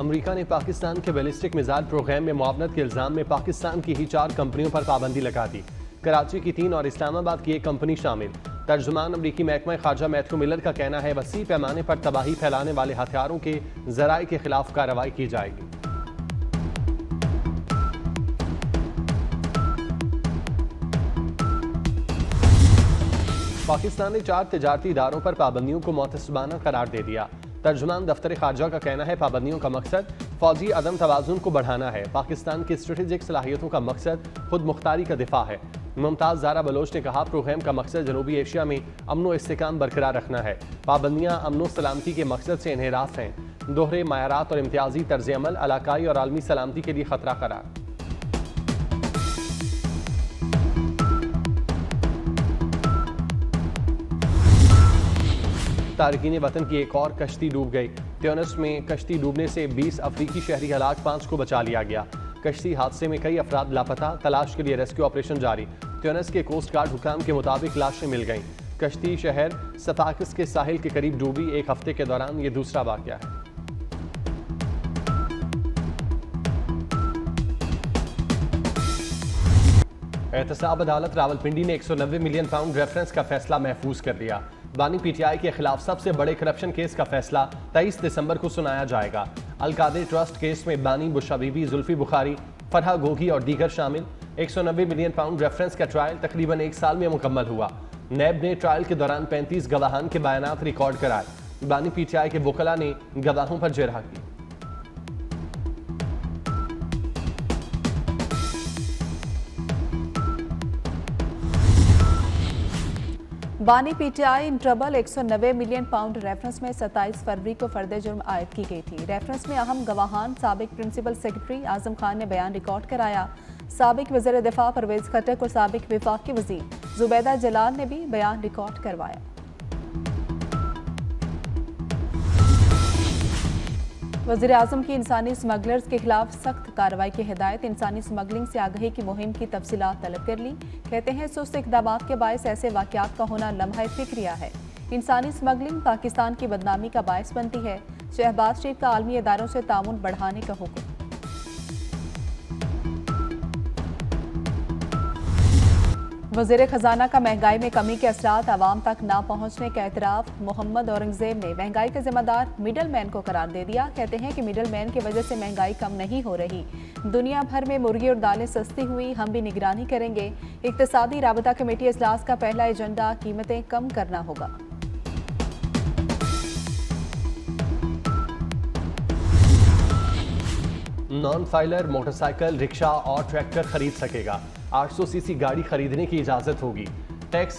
America ने पाकिस्तान के ballistic missile programme में मुआवनत के इल्जाम में पाकिस्तान की ही 4 कंपनियों पर पाबंदी लगा दी। कराची की 3 और इस्लामाबाद की 1 कंपनी शामिल। तर्जुमान अमरीकी महकमा खारजा मैथ्यू मिलर का कहना है वसी पैमाने पर तबाही फैलाने वाले हथियारों के जराए के खिलाफ कार्रवाई की जाएगी। पाकिस्तान ने 4 तिजारती इदारों पर पाबंदियों को मुतसबाना करार दे दिया। तर्जुमान दफ्तर खारजा का कहना है पाबंदियों का मकसद फौजी अदम तवाजुन को बढ़ाना है। पाकिस्तान की स्ट्रेटेजिक सलाहियतों का मकसद खुद मुख्तारी का दिफा है। मुमताज ज़ारा बलोच ने कहा प्रोग्राम का मकसद जनूबी एशिया में अमन व इस्तेकाम बरकरार रखना है। पाबंदियाँ अमन सलामती के मकसद से इन्हिराफ हैं। दोहरे मायारात और इम्तियाजी तर्ज अमल इलाकाई और आलमी सलामती के लिए खतरा करार। तारकीन वतन की एक और कश्ती डूब गई। ट्यूनिस में कश्ती डूबने से 20 अफ्रीकी शहरी हलाक, 5 को बचा लिया गया। कश्ती हादसे में कई अफराद लापता, तलाश के लिए रेस्क्यू ऑपरेशन जारी। ट्यूनिस के कोस्ट गार्ड हुकाम के मुताबिक लाशें मिल गईं। कश्ती शहर सफाकिस के साहिल के करीब डूबी। 1 हफ्ते के दौरान ये दूसरा वाकया है। एहतसाब अदालत रावलपिंडी ने 190 मिलियन पाउंड रेफरेंस का फैसला महफूज कर दिया। बानी पीटीआई के खिलाफ सबसे बड़े करप्शन केस का फैसला 23 दिसंबर को सुनाया जाएगा। अलकादर ट्रस्ट केस में बानी, बुशरा बीबी, जुल्फी बुखारी, फरहा गोगी और दीगर शामिल। 190 मिलियन पाउंड रेफरेंस का ट्रायल तकरीबन 1 साल में मुकम्मल हुआ। नैब ने ट्रायल के दौरान 35 गवाहान के बयानात रिकॉर्ड कराए। बानी पीटीआई के वकला ने गवाहों पर जरहा की। बानी PTI in trouble 190 million pound reference में 27 फरवरी को फर्द जुर्म आयद की गई थी। रेफरेंस में अहम गवाहान साबिक प्रिंसिपल सेक्रेटरी आजम खान ने बयान रिकॉर्ड कराया। साबिक वज़ीर दिफा परवेज खटक और साबिक विफाकी वज़ीर जुबैदा जलाल ने भी बयान रिकॉर्ड करवाया। वज़ीर आज़म की इंसानी स्मगलर्स के खिलाफ सख्त कार्रवाई की हिदायत। इंसानी स्मगलिंग से आगाही की मुहिम की तफसीलात तलब कर ली। कहते हैं सुस्त इक़दामात के बायस ऐसे वाक़यात का होना लम्हा फ़िक्रिया है। इंसानी स्मगलिंग पाकिस्तान की बदनामी का बायस बनती है। शहबाज शरीफ का आलमी इदारों से ताउन बढ़ाने का हुक्म। वज़ीर खजाना का महंगाई में कमी के असरात आवाम तक ना पहुँचने का एतराफ़। मोहम्मद औरंगज़ेब ने महंगाई का जिम्मेदार मिडल मैन को करार दे दिया। कहते हैं कि मिडल मैन की वजह से महंगाई कम नहीं हो रही। दुनिया भर में मुर्गी और दालें सस्ती हुई, हम भी निगरानी करेंगे। इक़्तिसादी राबता कमेटी इजलास का पहला एजेंडा कीमतें कम करना होगा। नॉन फाइलर मोटरसाइकिल, रिक्शा और ट्रैक्टर खरीद सकेगा। 800 सीसी गाड़ी खरीदने की इजाजत होगी। टैक्स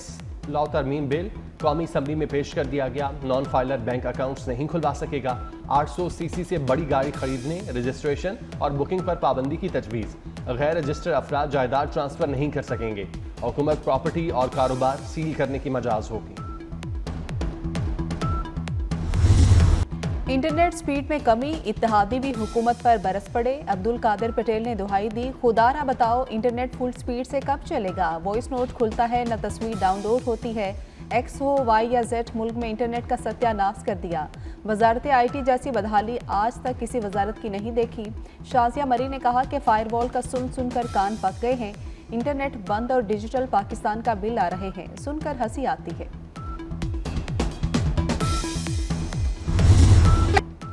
लॉ तरमीम बिल कौमी असम्बली में पेश कर दिया गया। नॉन फाइलर बैंक अकाउंट्स नहीं खुलवा सकेगा। 800 सीसी से बड़ी गाड़ी खरीदने, रजिस्ट्रेशन और बुकिंग पर पाबंदी की तजवीज़। गैर रजिस्टर्ड अफराद जायदाद ट्रांसफर नहीं कर सकेंगे। हुकूमत प्रॉपर्टी और कारोबार सील करने की मजाज होगी। इंटरनेट स्पीड में कमी, इत्तेहादी भी हुकूमत पर बरस पड़े। अब्दुल कादिर पटेल ने दुहाई दी, खुदारा बताओ इंटरनेट फुल स्पीड से कब चलेगा। वॉइस नोट खुलता है न तस्वीर डाउनलोड होती है। एक्स हो, वाई या जेड, मुल्क में इंटरनेट का सत्यानाश कर दिया। वजारत IT जैसी बदहाली आज तक किसी वजारत की नहीं देखी। शाजिया मरी ने कहा कि फायरवॉल का सुनकर कान पक गए हैं। इंटरनेट बंद और डिजिटल पाकिस्तान का बिल आ रहे हैं, सुनकर हंसी आती है।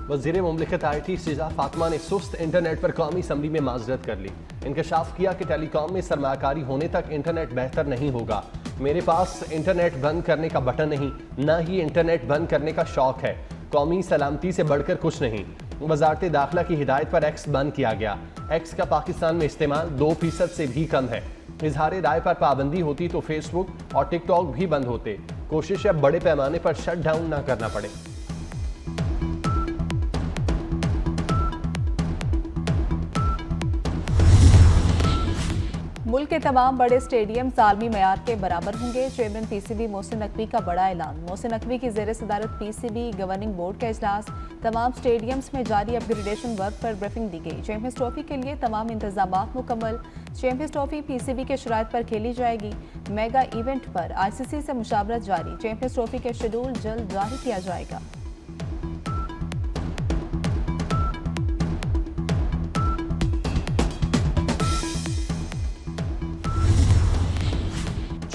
वज़ीर मुमलिकत IT सिजा फातिमा ने सुस्त इंटरनेट पर कौमी असम्बली में माजरत कर ली। इंकशाफ किया कि टेलीकॉम में सरमाकारी होने तक इंटरनेट बेहतर नहीं होगा। मेरे पास इंटरनेट बंद करने का बटन नहीं, न ही इंटरनेट बंद करने का शौक है। कौमी सलामती से बढ़कर कुछ नहीं। वजारत दाखिला की हिदायत पर एक्स बंद किया गया। एक्स का पाकिस्तान में इस्तेमाल 2% से भी कम है। इजहार राय पर पाबंदी होती तो फेसबुक और टिकटॉक भी बंद होते। कोशिश है बड़े पैमाने पर शट डाउन न करना पड़े। मुल्क के तमाम बड़े स्टेडियम आलमी मयार के बराबर होंगे। चेयरमैन PCB मोहसिन नकवी का बड़ा ऐलान। मोहसिन नकवी की ज़ेर सदारत PCB गवर्निंग बोर्ड का इजलास। तमाम स्टेडियम्स में जारी अपग्रेडेशन वर्क पर ब्रीफिंग दी गई। चैंपियंस ट्रॉफी के लिए तमाम इंतजामात मुकम्मल। चैंपियंस ट्रॉफी PCB के शराइत पर खेली जाएगी। मेगा इवेंट पर ICC से मुशावरत जारी। चैंपियंस ट्रॉफी के शेड्यूल जल्द जारी किया जाएगा।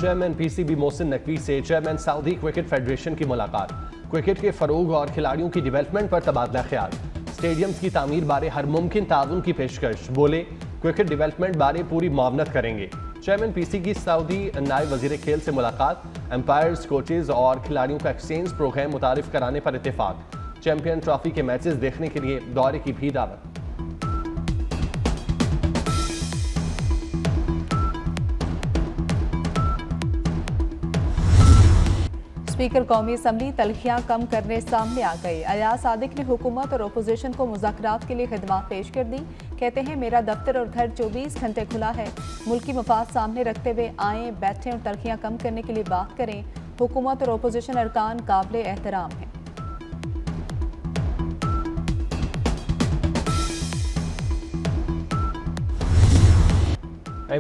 चेयरमैन पीसीबी मोहसिन नकवी से चेयरमैन सऊदी क्रिकेट फेडरेशन की मुलाकात। क्रिकेट के फरोग और खिलाड़ियों की डेवलपमेंट पर तबादला ख्याल। स्टेडियम्स की तामीर बारे हर मुमकिन ताउन की पेशकश। बोले क्रिकेट डेवलपमेंट बारे पूरी मुआवनत करेंगे। चेयरमैन पीसी की सऊदी नायब वजीर खेल से मुलाकात। एम्पायर्स, कोचेज और खिलाड़ियों का एक्सचेंज प्रोग्राम मुतारिफ कराने पर इत्तेफाक। चैंपियन ट्रॉफी के मैचेस देखने के लिए दौरे की भी दावत। स्पीकर कौमी असम्बली तलखियां कम करने सामने आ गए। अयाज सादिक ने हुकूमत और अपोजिशन को मुज़ाकरात के लिए खिदमत पेश कर दी। कहते हैं मेरा दफ्तर और घर 24 घंटे खुला है। मुल्की मफाद सामने रखते हुए आएँ, बैठें और तलखियां कम करने के लिए बात करें। हुकूमत और अपोजिशन अरकान काबिल एहतराम हैं।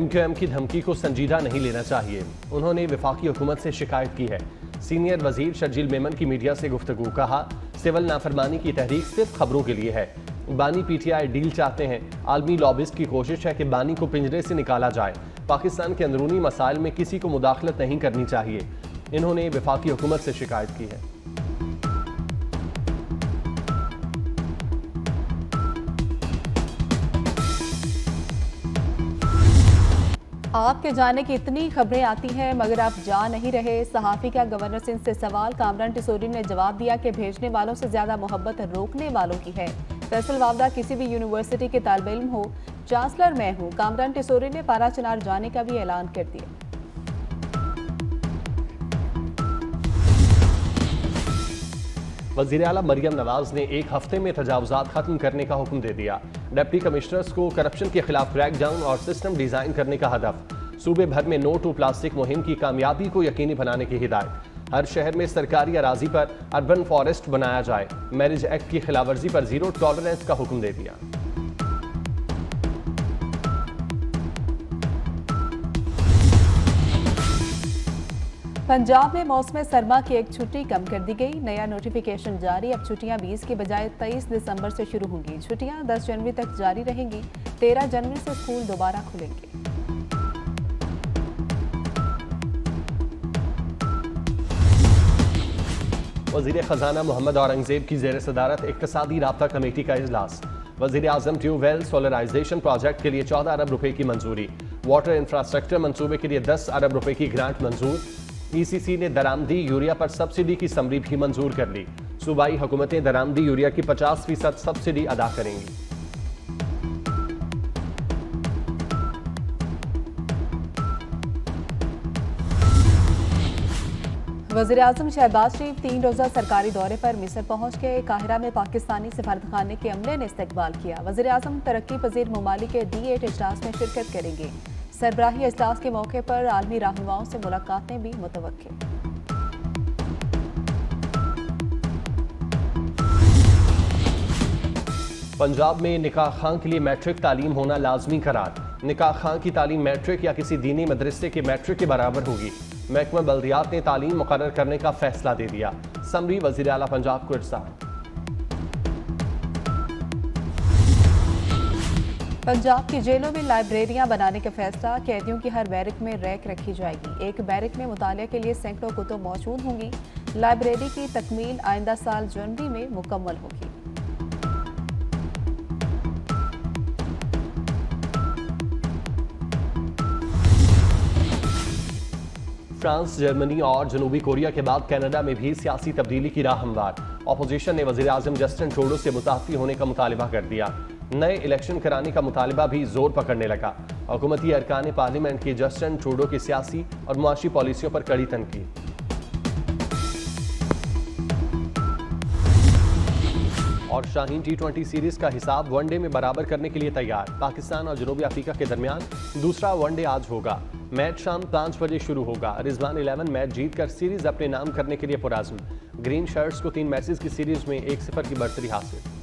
MQM की धमकी को संजीदा नहीं लेना चाहिए। उन्होंने वफाकी हुकूमत से शिकायत की है। सीनियर वजीर शर्जील मेमन की मीडिया से गुफ्तगू। कहा सिविल नाफरमानी की तहरीक सिर्फ खबरों के लिए है। बानी PTI डील चाहते हैं। आलमी लॉबिस्ट की कोशिश है कि बानी को पिंजरे से निकाला जाए। पाकिस्तान के अंदरूनी मसाइल में किसी को मुदाखलत नहीं करनी चाहिए। इन्होंने वफाकी हुकूमत से शिकायत की है। आपके जाने की इतनी खबरें आती हैं मगर आप जा नहीं रहे। सहाफ़ी का गवर्नर सिंध से सवाल। कामरान टिसोरी ने जवाब दिया कि भेजने वालों से ज्यादा मोहब्बत रोकने वालों की है। फैसल वावदा किसी भी यूनिवर्सिटी के तालिब इल्म हो, चांसलर मैं हूँ। कामरान टिसोरी ने पारा चिनार जाने का भी ऐलान कर दिया। वज़ीर आला मरियम नवाज ने एक हफ्ते में तजावुज़ात खत्म करने का हुक्म दे दिया। डिप्टी कमिश्नर्स को करप्शन के खिलाफ क्रैकडाउन और सिस्टम डिजाइन करने का हदफ। सूबे भर में नो टू प्लास्टिक मुहिम की कामयाबी को यकीनी बनाने की हिदायत। हर शहर में सरकारी अराजी पर अर्बन फॉरेस्ट बनाया जाए। मैरिज एक्ट की खिलाफवर्जी पर जीरो टॉलरेंस का हुक्म दे दिया। पंजाब में मौसम सरमा की एक छुट्टी कम कर दी गई। नया नोटिफिकेशन जारी। अब छुट्टियां 20 के बजाय 23 दिसंबर से शुरू होंगी। छुट्टियां 10 जनवरी तक जारी रहेंगी। 13 जनवरी से स्कूल दोबारा खुलेंगे। वज़ीर खजाना मोहम्मद औरंगजेब की ज़ेर सदारत इक़्तिसादी राब्ता कमेटी का इजलास। वज़ीर आज़म ट्यूबवेल सोलराइजेशन प्रोजेक्ट के लिए 14 अरब रुपए की मंजूरी। वाटर इंफ्रास्ट्रक्चर मंसूबे के लिए 10 अरब रुपए की ग्रांट मंजूर। ECC ने दरामदी यूरिया पर सब्सिडी की समरी भी मंजूर कर ली। सूबाई हुकूमतें दरामदी यूरिया की 50% सब्सिडी अदा करेंगी। वज़ीर आज़म शहबाज शरीफ 3 रोज़ा सरकारी दौरे पर मिस्र पहुंच गए। काहिरा में पाकिस्तानी सफारतखाने के अमले ने इस्तकबाल किया। वज़ीर आज़म तरक्की पजीर ममालिक के D8 इजलास में शिरकत करेंगे। सरबराही इजलास के मौके पर आलमी रहनुमाओं से मुलाकातें भी मुतवक्किल। पंजाब में निकाह खां के लिए मैट्रिक तालीम होना लाजमी करार। निकाह खां की तालीम मैट्रिक या किसी दीनी मदरसे के मैट्रिक के बराबर होगी। महकमा बल्दियात ने तालीम मुकर्रर करने का फैसला दे दिया। समरी वज़ीर आला पंजाब को इरसाल। पंजाब की जेलों में लाइब्रेरियां बनाने का फैसला। कैदियों की हर बैरक में रैक रखी जाएगी। एक बैरक में मुतालिया के लिए सैकड़ों कुतुब मौजूद होंगी। लाइब्रेरी की तकमील आइंदा साल जनवरी में मुकम्मल होगी। फ्रांस, जर्मनी और जनूबी कोरिया के बाद कनाडा में भी सियासी तब्दीली की राह हमवार। अपोजिशन ने वज़ीर आज़म जस्टिन ट्रूडो से मुताफ़ी होने का मुतालिबा कर दिया। नए इलेक्शन कराने का मुतालिबा भी जोर पकड़ने लगा। हुकूमती अरकान पार्लियामेंट की जस्टिन ट्रूडो की सियासी और मुआशी पॉलिसियों पर कड़ी तनकीद। और शाहीन T20 सीरीज का हिसाब वनडे में बराबर करने के लिए तैयार। पाकिस्तान और जनूबी अफ्रीका के दरमियान दूसरा वनडे आज होगा। मैच शाम 5 बजे शुरू होगा। रिजवान 11 मैच जीतकर सीरीज अपने नाम करने के लिए पुराज़्म। ग्रीन शर्ट्स को 3 मैचेस की सीरीज में 1-0 की बढ़तरी हासिल।